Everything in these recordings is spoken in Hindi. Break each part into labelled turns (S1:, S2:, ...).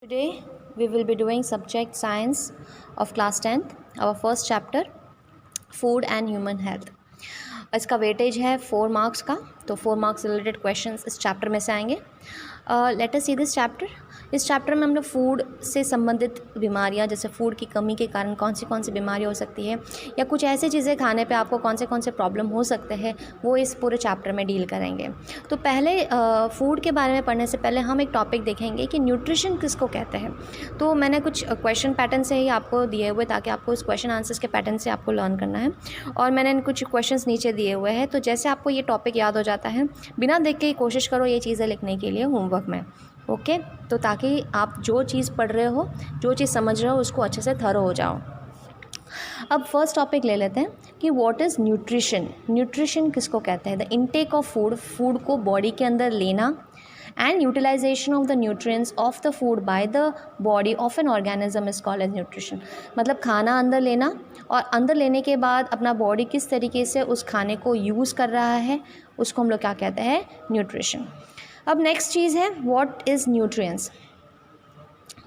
S1: Today we will be doing subject science of class 10th, our first chapter food and human health. इसका वेटेज है 4 मार्क्स का, तो 4 मार्क्स रिलेटेड क्वेश्चंस इस चैप्टर में से आएंगे. Let us see this chapter. इस चैप्टर में हम लोग फूड से संबंधित बीमारियां, जैसे फूड की कमी के कारण कौन सी बीमारियां हो सकती है या कुछ ऐसी चीज़ें खाने पे आपको कौन से प्रॉब्लम हो सकते हैं, वो इस पूरे चैप्टर में डील करेंगे. तो पहले फूड के बारे में पढ़ने से पहले हम एक टॉपिक देखेंगे कि न्यूट्रिशन किसको कहते हैं. तो मैंने कुछ क्वेश्चन पैटर्न से ही आपको दिए हुए, ताकि आपको इस क्वेश्चन आंसर्स के पैटर्न से आपको लर्न करना है. और मैंने कुछ क्वेश्चंस नीचे दिए हुए हैं, तो जैसे आपको ये टॉपिक याद हो जाता है, बिना देख के ही कोशिश करो ये चीज़ें लिखने के लिए होमवर्क में. ओके तो ताकि आप जो चीज़ पढ़ रहे हो, जो चीज़ समझ रहे हो, उसको अच्छे से थरो हो जाओ. अब फर्स्ट टॉपिक ले लेते हैं कि व्हाट इज़ न्यूट्रिशन. न्यूट्रिशन किसको कहते हैं? द इनटेक ऑफ फूड को बॉडी के अंदर लेना and utilization of the nutrients of the food by the body of an organism is called as nutrition. मतलब खाना अंदर लेना, और अंदर लेने के बाद अपना बॉडी किस तरीके से उस खाने को यूज़ कर रहा है, उसको हम लोग क्या कहते हैं? न्यूट्रिशन. अब नेक्स्ट चीज़ है what is nutrients.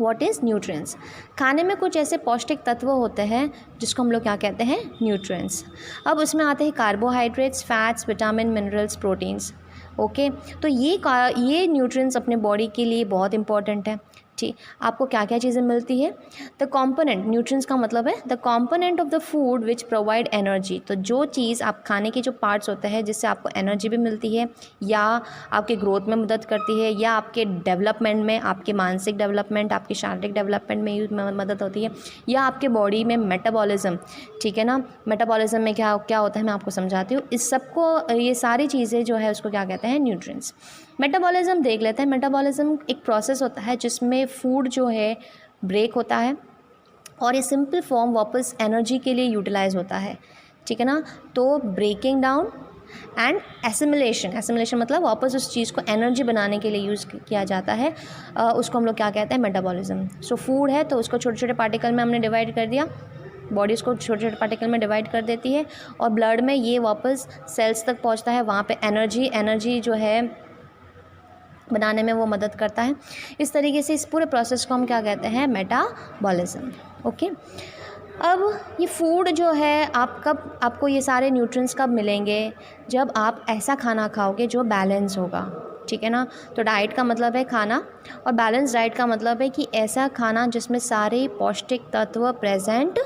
S1: What is nutrients. खाने में कुछ ऐसे पौष्टिक तत्व होते हैं जिसको हम लोग क्या कहते हैं? न्यूट्रिएंट्स. अब उसमें आते हैं carbohydrates, fats, vitamin, minerals, proteins. Okay तो ये न्यूट्रिएंट्स अपने बॉडी के लिए बहुत इंपॉर्टेंट है. ठीक, आपको क्या क्या चीज़ें मिलती है? The component. न्यूट्रिएंट्स का मतलब है the component of the food which provide energy. तो जो चीज़ आप खाने के जो पार्ट्स होते हैं जिससे आपको एनर्जी भी मिलती है, या आपके ग्रोथ में मदद करती है, या आपके डेवलपमेंट में, आपके मानसिक डेवलपमेंट, आपकी शारीरिक डेवलपमेंट में मदद होती है, या आपके बॉडी में मेटाबॉलिज्म. ठीक है ना, मेटाबॉलिज्म में क्या क्या होता है मैं आपको समझाती हूँ. इस सबको, ये सारी चीज़ें जो है उसको क्या कहते हैं? न्यूट्रिएंट्स. मेटाबॉलिज्म देख लेते हैं. मेटाबॉलिज्म एक प्रोसेस होता है जिसमें फूड जो है ब्रेक होता है और ये सिंपल फॉर्म वापस एनर्जी के लिए यूटिलाइज होता है. ठीक है ना, तो breaking down and assimilation. Assimilation मतलब वापस उस चीज़ को एनर्जी बनाने के लिए यूज़ किया जाता है. उसको हम लोग क्या कहते हैं? मेटाबॉलिज्म. सो फूड है तो उसको छोटे छोटे पार्टिकल में हमने डिवाइड कर दिया, बॉडी इसको छोटे छोटे पार्टिकल में डिवाइड कर देती है, और ब्लड में ये वापस सेल्स तक पहुंचता है. वहाँ पे एनर्जी जो है बनाने में वो मदद करता है. इस तरीके से इस पूरे प्रोसेस को हम क्या कहते हैं? मेटाबॉलिज्म. ओके अब ये फूड जो है आपको ये सारे न्यूट्रिएंट्स कब मिलेंगे? जब आप ऐसा खाना खाओगे जो बैलेंस होगा. ठीक है ना, तो डाइट का मतलब है खाना, और बैलेंस डाइट का मतलब है कि ऐसा खाना जिसमें सारे पौष्टिक तत्व प्रेजेंट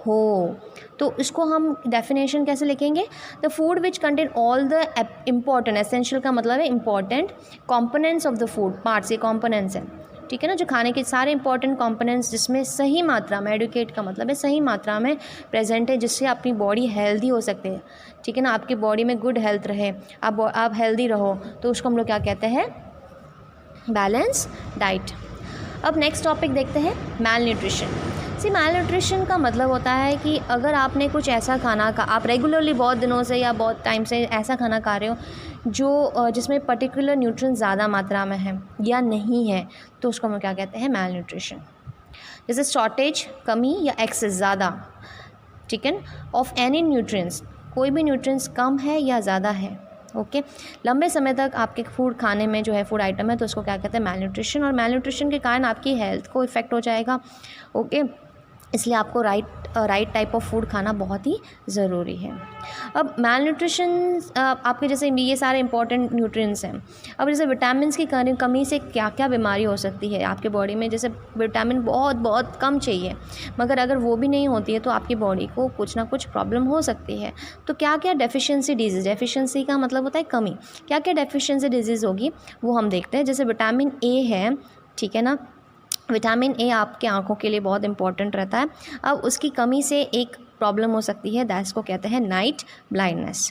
S1: हो. तो इसको हम डेफिनेशन कैसे लिखेंगे? The food which contain all the important. Essential का मतलब है important components of the food. Parts ये कंपोनेंट्स हैं. ठीक है ना, जो खाने के सारे इंपॉर्टेंट कंपोनेंट्स जिसमें सही मात्रा में, एडुकेट का मतलब है सही मात्रा में प्रेजेंट है, जिससे आपकी बॉडी हेल्दी हो सकती है. ठीक है ना, आपकी बॉडी में गुड हेल्थ रहे, आप हेल्दी रहो, तो उसको हम लोग क्या कहते हैं? Balance diet. अब नेक्स्ट टॉपिक देखते हैं मैल न्यूट्रिशन. मैल न्यूट्रिशन का मतलब होता है कि अगर आपने कुछ ऐसा खाना आप रेगुलरली बहुत दिनों से या बहुत टाइम से ऐसा खाना खा रहे हो जिसमें पर्टिकुलर न्यूट्रिएंट्स ज़्यादा मात्रा में है या नहीं है, तो उसको हम क्या कहते हैं? मैल न्यूट्रिशन. जैसे शॉर्टेज, कमी, या एक्सेस, ज़्यादा. ठीक है, ऑफ एनी न्यूट्रिएंट्स. कोई भी न्यूट्रिएंट्स कम है या ज़्यादा है. ओके लंबे समय तक आपके फूड खाने में जो है फूड आइटम है, तो उसको क्या कहते हैं? मैल न्यूट्रिशन. और मैल न्यूट्रिशन के कारण आपकी हेल्थ को इफ़ेक्ट हो जाएगा. ओके इसलिए आपको राइट टाइप ऑफ फूड खाना बहुत ही ज़रूरी है. अब मैल न्यूट्रिशन आपके जैसे ये सारे इंपॉर्टेंट न्यूट्रिएंट्स हैं. अब जैसे विटामिन की कमी से क्या क्या बीमारी हो सकती है आपके बॉडी में. जैसे विटामिन बहुत कम चाहिए, मगर अगर वो भी नहीं होती है तो आपकी बॉडी को कुछ ना कुछ प्रॉब्लम हो सकती है. तो क्या क्या डेफिशिएंसी डिजीज़. डेफिशिएंसी का मतलब होता है कमी. क्या क्या डेफिशिएंसी डिजीज़ होगी वो हम देखते हैं. जैसे विटामिन ए है. ठीक है ना, विटामिन ए आपके आँखों के लिए बहुत इंपॉर्टेंट रहता है. अब उसकी कमी से एक प्रॉब्लम हो सकती है, दैट्स को कहते हैं नाइट ब्लाइंडनेस.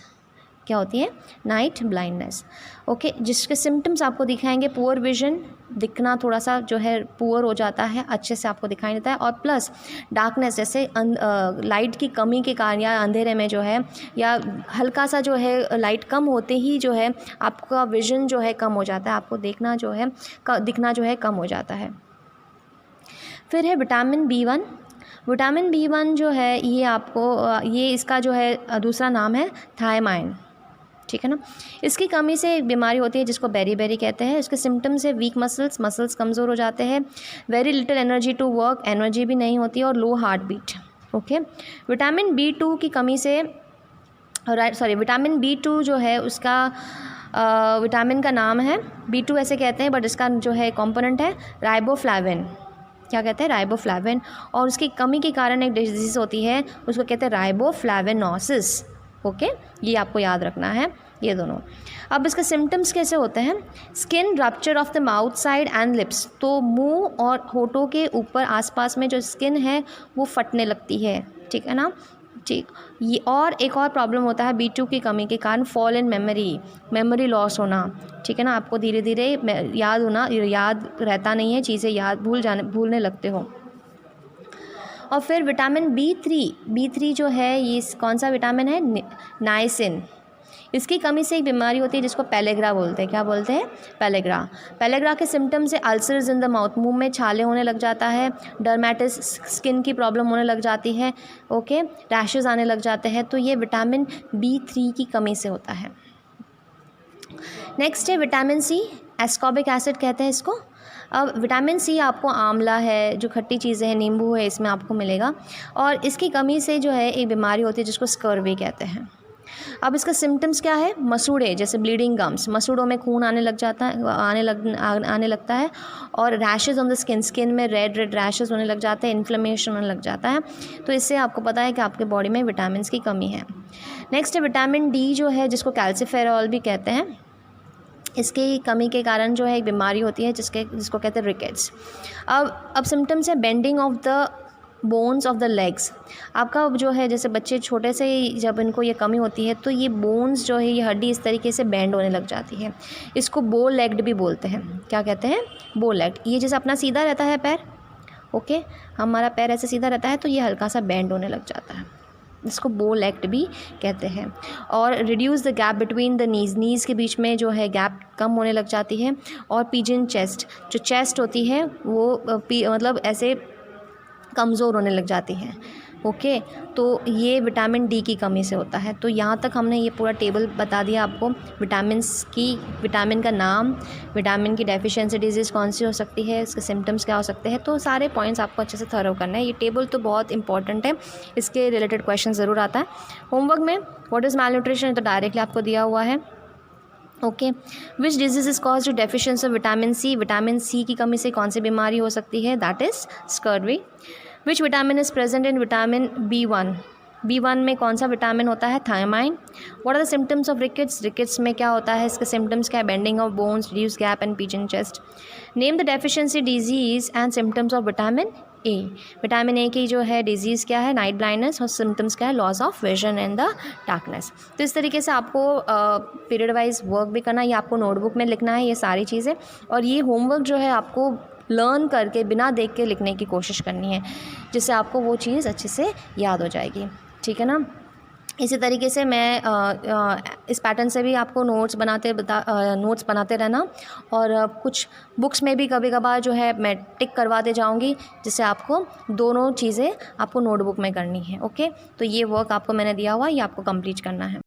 S1: क्या होती है? Night blindness. ओके जिसके सिम्टम्स आपको दिखाएंगे पुअर विजन, दिखना थोड़ा सा जो है पुअर हो जाता है, अच्छे से आपको दिखाई देता है, और प्लस डार्कनेस, जैसे लाइट की कमी के कारण या अंधेरे में जो है, या हल्का सा जो है लाइट कम होते ही जो है आपका विजन जो है कम हो जाता है, आपको देखना जो है दिखना जो है कम हो जाता है. फिर है विटामिन B1. विटामिन B1 जो है ये इसका जो है दूसरा नाम है थायमाइन. ठीक है ना। इसकी कमी से एक बीमारी होती है जिसको बेरी कहते हैं। इसके सिम्टम्स है वीक मसल्स कमज़ोर हो जाते हैं, very little energy to work, energy भी नहीं होती, और low heartbeat. Okay, vitamin B2 की कमी से विटामिन B2 जो है उसका विटामिन का नाम है B2 ऐसे कहते हैं, बट इसका जो है कंपोनेंट है राइबोफ्लाविन। क्या कहते हैं? राइबोफ्लाविन। और उसकी कमी के कारण एक डिजीज़ होती है, उसको कहते हैं राइबोफ्लाविनोसिस। ओके, ये आपको याद रखना है ये दोनों। अब इसके सिम्टम्स कैसे होते हैं? Skin rupture of the mouth side and lips, तो मुंह और होठों के ऊपर आसपास में जो स्किन है वो फटने लगती है, ठीक है ना। ठीक, ये और एक और प्रॉब्लम होता है B2 की कमी के कारण फॉल इन मेमोरी लॉस होना, ठीक है ना। आपको धीरे धीरे याद रहता नहीं है, चीज़ें भूलने लगते हो। और फिर विटामिन B3 जो है, ये कौन सा विटामिन है? नाइसिन। इसकी कमी से एक बीमारी होती है जिसको पेलेग्रा बोलते हैं। क्या बोलते हैं? पेलेग्रा के सिम्टम्स है अल्सर्स इन द माउथ, मुंह में छाले होने लग जाता है, डर्मेटिस स्किन की प्रॉब्लम होने लग जाती है, ओके, रैशेस आने लग जाते हैं। तो ये विटामिन B3 की कमी से होता है। नेक्स्ट है विटामिन C, एस्कॉर्बिक एसिड कहते हैं इसको। अब विटामिन C आपको आंवला है, जो खट्टी चीज़ें हैं, नींबू है, इसमें आपको मिलेगा। और इसकी कमी से जो है एक बीमारी होती है जिसको स्कर्वी कहते हैं। अब इसका सिम्टम्स क्या है? मसूड़े, जैसे ब्लीडिंग गम्स, मसूड़ों में खून आने लगता है, और रैशेज़ ऑन द स्किन में रेड रैशेज़ होने लग जाते हैं, इन्फ्लेमेशन होने लग जाता है। तो इससे आपको पता है कि आपके बॉडी में विटामिन की कमी है। नेक्स्ट है विटामिन D जो है, जिसको कैल्सिफेरॉल भी कहते हैं। इसकी कमी के कारण जो है एक बीमारी होती है जिसको कहते हैं रिकेट्स। अब सिम्टम्स है bending of the bones of the legs. आपका जो है, जैसे बच्चे छोटे से ही जब इनको ये कमी होती है तो ये बोन्स जो है, ये हड्डी इस तरीके से बेंड होने लग जाती है। इसको बो लेग्ड भी बोलते हैं। क्या कहते हैं? बो लेग्ड। ये जैसे अपना सीधा रहता है पैर, ओके, हमारा पैर ऐसे सीधा रहता है तो ये हल्का सा बेंड होने लग जाता है, इसको बो लेग्ड भी कहते हैं। और reduce the gap between the knees के बीच में जो है गैप कम होने लग जाती है। और पिजन चेस्ट, जो चेस्ट होती है वो मतलब ऐसे कमज़ोर होने लग जाती हैं, ओके। तो ये विटामिन D की कमी से होता है। तो यहाँ तक हमने ये पूरा टेबल बता दिया आपको, विटामिन का नाम, विटामिन की डेफिशिएंसी डिजीज़ कौन सी हो सकती है, इसके सिम्टम्स क्या हो सकते हैं। तो सारे पॉइंट्स आपको अच्छे से थरो करना है। ये टेबल तो बहुत इंपॉर्टेंट है, इसके रिलेटेड क्वेश्चन ज़रूर आता है होमवर्क में। व्हाट इज़ मैलन्यूट्रिशन, तो डायरेक्टली आपको दिया हुआ है, okay. Which disease is cause to deficiency of vitamin C की कमी से कौन सी बीमारी हो सकती है? That is scurvy. Which vitamin is present in vitamin B1 में कौन सा विटामिन होता है? Thiamine. What are the symptoms of rickets में क्या होता है? इसके सिम्टम्स क्या है? Bending of bones, reduce gap and pigeon chest. Name the deficiency disease and symptoms of vitamin A। Vitamin A की जो है डिजीज़ क्या है? नाइट ब्लाइंडनेस, और सिम्टम्स क्या है? Loss of vision and the darkness. तो इस तरीके से आपको पीरियड वाइज वर्क भी करना है, ये आपको नोटबुक में लिखना है ये सारी चीज़ें। और ये होमवर्क जो है आपको लर्न करके बिना देख के लिखने की कोशिश करनी है, जिससे आपको वो चीज़ अच्छे से याद हो जाएगी, ठीक है ना। इसी तरीके से मैं इस पैटर्न से भी आपको नोट्स बनाते रहना। और कुछ बुक्स में भी कभी कभार जो है मैं टिक करवाते जाऊंगी, जिससे आपको दोनों चीज़ें आपको नोटबुक में करनी है, ओके। तो ये वर्क आपको मैंने दिया हुआ, ये आपको कंप्लीट करना है।